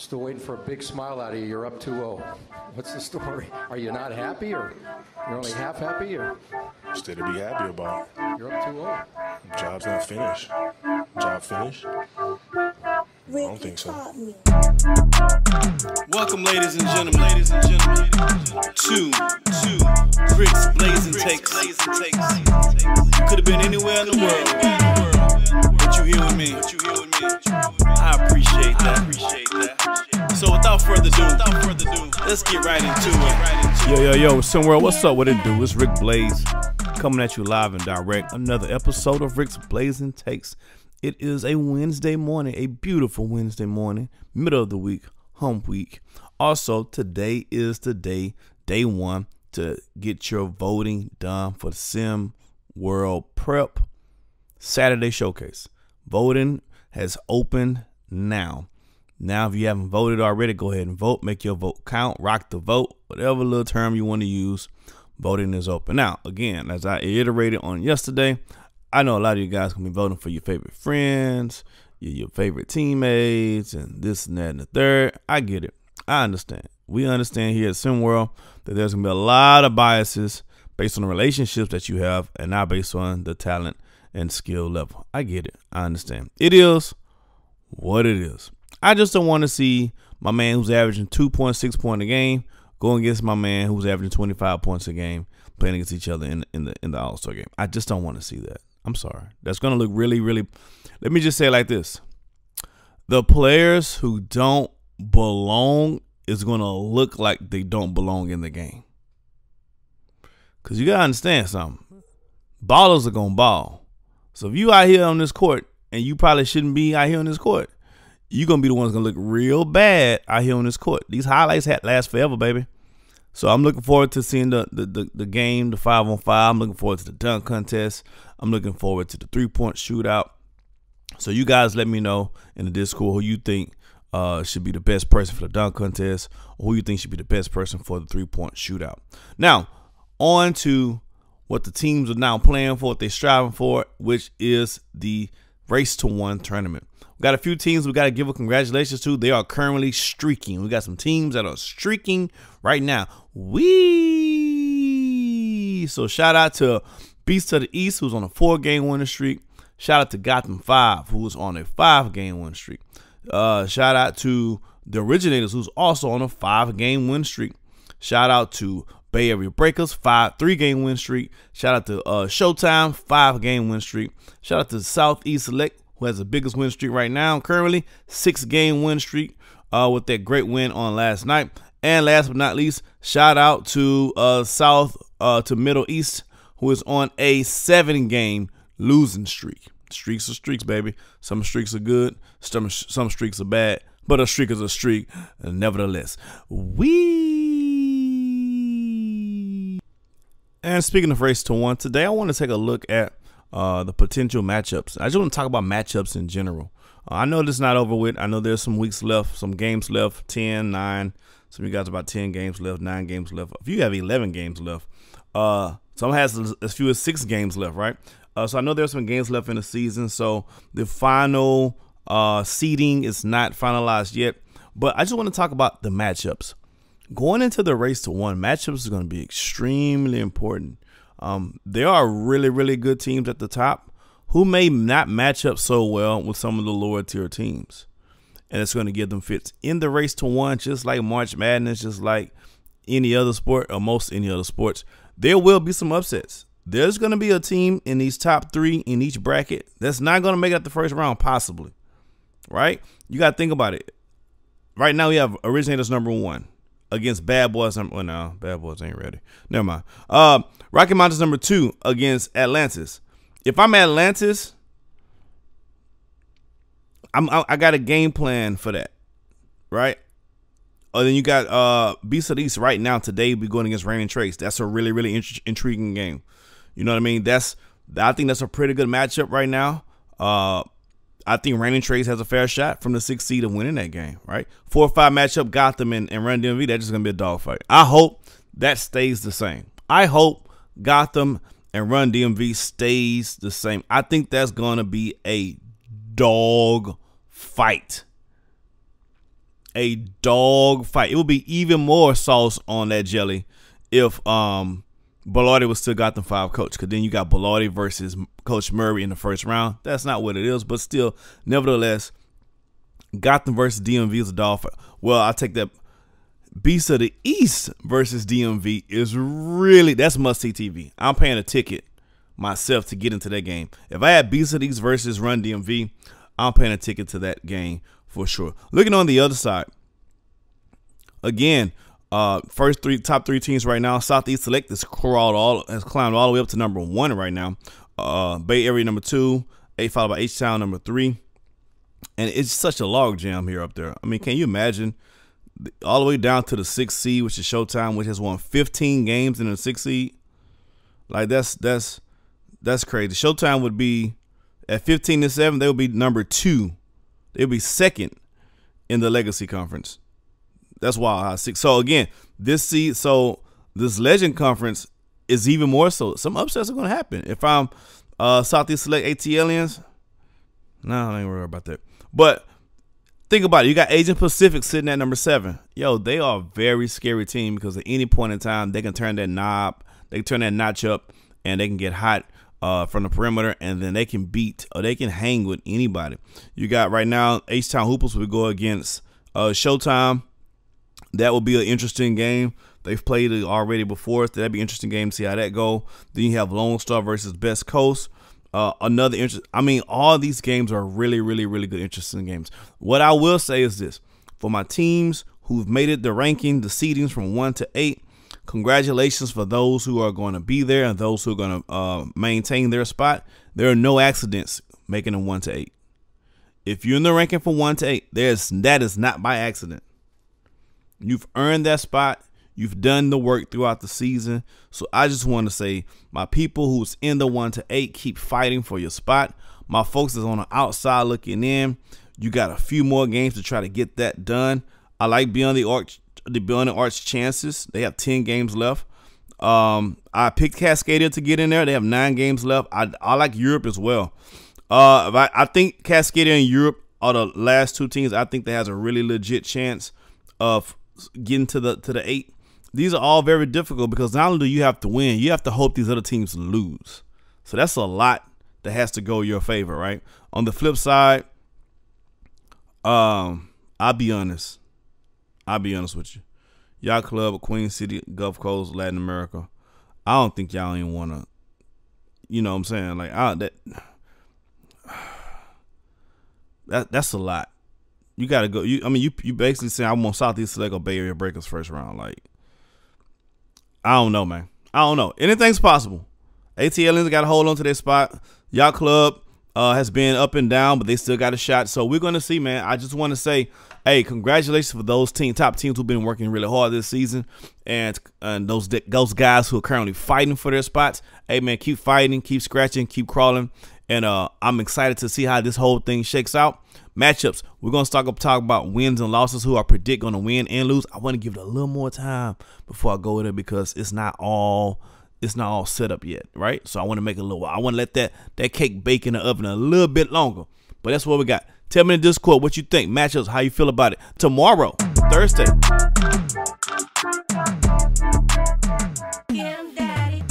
Still waiting for a big smile out of you. You're up 2-0. What's the story? Are you not happy, or you're only half happy, or? Still to be happy about. You're up 2-0. Job's not finished. Job finished? I don't think so. Welcome, ladies and gentlemen, to Rick's Blazing Takes. You could have been anywhere in the world, but you here with me. I appreciate that. So without further ado, let's get right into it. Yo, SimWorld, what's up? What it do? It's Rick Blaze coming at you live and direct. Another episode of Rick's Blazing Takes. It is a Wednesday morning, a beautiful Wednesday morning, middle of the week, hump week. Also, today is the day one, to get your voting done for the SimWorld Prep Saturday Showcase. Voting has opened now. Now, if you haven't voted already, go ahead and vote. Make your vote count. Rock the vote. Whatever little term you want to use, voting is open. Now, again, as I iterated on yesterday, I know a lot of you guys going to be voting for your favorite friends, your favorite teammates, and this and that and the third. I get it. I understand. We understand here at SimWorld that there's going to be a lot of biases based on the relationships that you have and not based on the talent and skill level. I get it. I understand. It is what it is. I just don't want to see my man who's averaging 2.6 points a game going against my man who's averaging 25 points a game playing against each other in the All-Star game. I just don't want to see that. I'm sorry. That's going to look really, let me just say it like this. The players who don't belong is going to look like they don't belong in the game. Because you got to understand something. Ballers are going to ball. So if you out here on this court, and you probably shouldn't be out here on this court, you're going to be the ones going to look real bad out here on this court. These highlights last forever, baby. So I'm looking forward to seeing the game, the 5-on-5. I'm looking forward to the dunk contest. I'm looking forward to the three-point shootout. So you guys let me know in the Discord who you think should be the best person for the dunk contest, or who you think should be the best person for the three-point shootout. Now, on to what the teams are now playing for, what they're striving for, which is the Race to One tournament. We got a few teams we got to give a congratulations to. They are currently streaking. We got some teams that are streaking right now. So shout out to Beast of the East, who's on a 4-game winning streak. Shout out to Gotham 5, who's on a 5-game winning streak. Shout out to the Originators, who's also on a 5-game win streak. Shout out to Bay Area Breakers, 3-game win streak. Shout out to Showtime, 5-game win streak. Shout out to Southeast Select, who has the biggest win streak right now, currently 6-game win streak with that great win on last night. And last but not least, shout out to to Middle East, who is on a 7-game losing streak. Streaks are streaks, baby. Some streaks are good, some streaks are bad, but a streak is a streak, nevertheless. And speaking of Race to One, today I want to take a look at the potential matchups. I just want to talk about matchups in general. I know this is not over with. I know there's some weeks left, some games left, 10, 9. Some of you guys about 10 games left, 9 games left. A few have 11 games left. Some has as few as 6 games left, right? So I know there's some games left in the season. So the final seeding is not finalized yet. But I just want to talk about the matchups. Going into the Race to One, matchups is going to be extremely important. There are really good teams at the top who may not match up so well with some of the lower tier teams. And it's going to give them fits in the Race to One, just like March Madness, just like any other sport or most any other sports. There will be some upsets. There's going to be a team in these top 3 in each bracket that's not going to make it out the first round, possibly. Right? You got to think about it. Right now, we have Originators #1 against Bad Boys. Well, no, Bad Boys ain't ready. Never mind. Rocky Mountains #2 against Atlantis. If I'm Atlantis, I got a game plan for that, right? Then you got Beast of the East right now. Today we're going against Rain and Trace. That's a really intriguing game. You know what I mean? I think that's a pretty good matchup right now. I think Rain and Trace has a fair shot from the 6th seed of winning that game, right? 4-5 matchup, Gotham and Run DMV. That's just gonna be a dogfight. I hope that stays the same. I hope Gotham and Run DMV stays the same. I think that's gonna be a dog fight. a dog fight. It would be even more sauce on that jelly if Bilardi was still Gotham 5 coach, because then you got Bilardi versus Coach Murray in the first round. That's not what it is, but still, nevertheless, Gotham versus DMV is a dog fight. Well, I take that. Beast of the East versus DMV is really, that's must-see TV. I'm paying a ticket myself to get into that game. If I had Beast of the East versus Run DMV, I'm paying a ticket to that game for sure. Looking on the other side, again, top three teams right now. Southeast Select has climbed all the way up to number 1 right now. Bay Area number 2, followed by H-Town number 3, and it's such a log jam here up there. I mean, can you imagine all the way down to the 6th seed, which is Showtime, which has won 15 games in the 6th seed? Like that's crazy. Showtime would be at 15-7. They would be number 2. They would be 2nd in the Legacy Conference. That's wild. So again, this Legend Conference is even more so. Some upsets are going to happen. If I'm Southeast Select ATLians, no, I ain't worried about that. But think about it. You got Asian Pacific sitting at number 7. Yo, they are a very scary team because at any point in time, they can turn that knob, they can turn that notch up, and they can get hot from the perimeter, and then they can beat or they can hang with anybody. You got right now, H-Town Hoopers will go against Showtime. That will be an interesting game. They've played it already before, so that'd be an interesting game to see how that go. Then you have Lone Star versus Best Coast. Another interest. I mean, all these games are really, really, really good, interesting games. What I will say is this: for my teams who've made it the ranking, the seedings from 1 to 8, congratulations for those who are going to be there and those who are going to maintain their spot. There are no accidents making them 1 to 8. If you're in the ranking from 1 to 8, that is not by accident. You've earned that spot. You've done the work throughout the season. So I just want to say, my people who's in the 1 to 8, keep fighting for your spot. My folks is on the outside looking in. You got a few more games to try to get that done. I like Beyond the Arch chances. They have 10 games left. I picked Cascadia to get in there. They have 9 games left. I like Europe as well. I think Cascadia and Europe are the last 2 teams I think that has a really legit chance of getting to the 8. These are all very difficult because not only do you have to win, you have to hope these other teams lose. So that's a lot that has to go your favor, right? On the flip side, I'll be honest with you. Y'all club, Queen City, Gulf Coast, Latin America, I don't think y'all even want to, you know what I'm saying? Like, that's a lot. You got to go. You basically saying I want Southeast Select or Bay Area Breakers first round. Like, I don't know, man. I don't know. Anything's possible. ATLians got to hold on to their spot. Y'all club has been up and down, but they still got a shot. So we're going to see, man. I just want to say, hey, congratulations for those top teams who've been working really hard this season, and those guys who are currently fighting for their spots. Hey, man, keep fighting, keep scratching, keep crawling. And I'm excited to see how this whole thing shakes out. Matchups. We're going to talk about wins and losses, who I predict going to win and lose. I want to give it a little more time before I go there because it's not all set up yet, right? So I want to make it a little while. I want to let that cake bake in the oven a little bit longer. But that's what we got. Tell me in the Discord what you think. Matchups, how you feel about it. Tomorrow, Thursday. Yeah, Daddy.